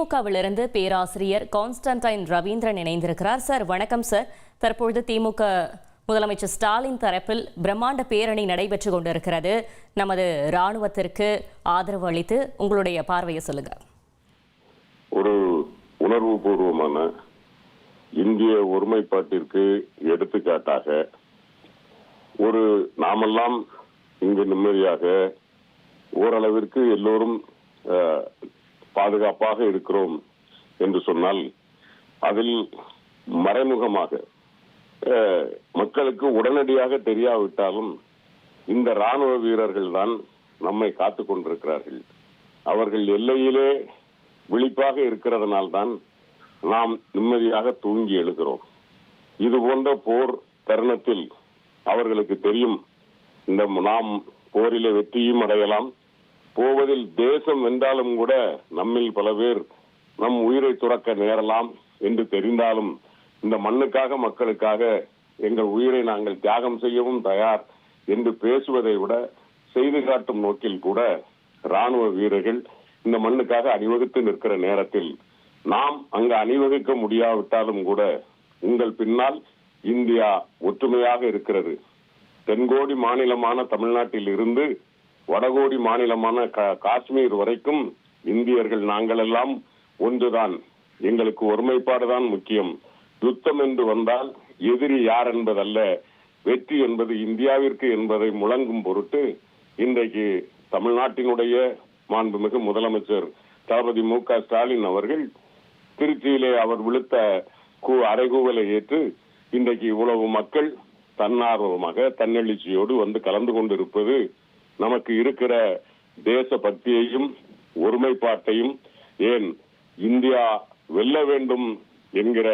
திமுகவிலிருந்து பேராசிரியர் கான்ஸ்டன்டைன் ரவீந்திரன் இணைந்திருக்கிறார். சார் வணக்கம் சார். தற்பொழுது திமுக முதலமைச்சர் ஸ்டாலின் தரப்பில் பிரம்மாண்ட பேரணி நடைபெற்று கொண்டிருக்கிறது. நமது ராணுவத்திற்கு ஆதரவு அளித்து உங்களுடைய பார்வையை சொல்லுங்க. ஒரு உணர்வு பூர்வமான இந்திய ஒருமைப்பாட்டிற்கு எடுத்துக்காட்டாக ஒரு நாமெல்லாம் இங்கு நிம்மதியாக ஓரளவிற்கு எல்லோரும் பாதுகாப்பாக இருக்கிறோம் என்று சொன்னால் அதில் மறைமுகமாக மக்களுக்கு உடனடியாக தெரியாவிட்டாலும் இந்த ராணுவ வீரர்கள் தான் நம்மை காத்துக் கொண்டிருக்கிறார்கள். அவர்கள் எல்லையிலே விழிப்பாக இருக்கிறதுனால்தான் நாம் நிம்மதியாக தூங்கி எழுகிறோம். இது போன்ற போர் தருணத்தில் அவர்களுக்கு தெரியும், இந்த நாம் போரிலே வெற்றியும் அடையலாம், போவதில் தேசம் வென்றாலும் கூட நம்மில் பல பேர் நம் உயிரை துறக்க நேரலாம் என்று தெரிந்தாலும் இந்த மண்ணுக்காக மக்களுக்காக எங்கள் உயிரை நாங்கள் தியாகம் செய்யவும் தயார் என்று பேசுவதை விட செய்து காட்டும் நோக்கில் கூட ராணுவ வீரர்கள் இந்த மண்ணுக்காக அணிவகுத்து நிற்கிற நேரத்தில் நாம் அங்கு அணிவகுக்க முடியாவிட்டாலும் கூட உங்கள் பின்னால் இந்தியா ஒற்றுமையாக இருக்கிறது. தென்கோடி மாநிலமான தமிழ்நாட்டில் இருந்து வடகோடி மாநிலமான காஷ்மீர் வரைக்கும் இந்தியர்கள் நாங்கள் எல்லாம் ஒன்றுதான். எங்களுக்கு ஒருமைப்பாடுதான் முக்கியம். யுத்தம் என்று வந்தால் எதிரி யார் என்பதல்ல, வெற்றி என்பது இந்தியாவிற்கு என்பதை முழங்கும் பொருட்டு இன்றைக்கு தமிழ்நாட்டினுடைய மாண்புமிகு முதலமைச்சர் தளபதி மு.க. ஸ்டாலின் அவர்கள் திருச்சியிலே அவர் விடுத்த அறைகூவலை ஏற்று இன்றைக்கு இவ்வளவு மக்கள் தன்னார்வமாக தன்னெழுச்சியோடு வந்து கலந்து கொண்டிருப்பது நமக்கு இருக்கிற தேச பக்தியையும் ஒருமைப்பாட்டையும், ஏன் இந்தியா வெல்ல வேண்டும் என்கிற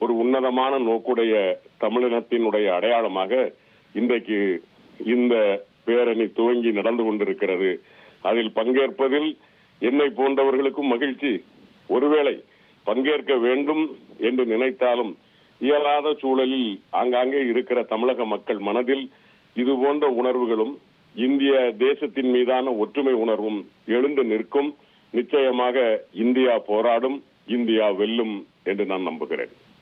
ஒரு உன்னதமான நோக்குடைய தமிழினத்தினுடைய அடையாளமாக இன்றைக்கு இந்த பேரணி துவங்கி நடந்து கொண்டிருக்கிறது. அதில் பங்கேற்பதில் என்னை போன்றவர்களுக்கும் மகிழ்ச்சி. ஒருவேளை பங்கேற்க வேண்டும் என்று நினைத்தாலும் இயலாத சூழலில் ஆங்காங்கே இருக்கிற தமிழக மக்கள் மனதில் இது போன்ற உணர்வுகளும் இந்திய தேசத்தின் மீதான ஒற்றுமை உணர்வும் எழுந்து நிற்கும். நிச்சயமாக இந்தியா போராடும், இந்தியா வெல்லும் என்று நான் நம்புகிறேன்.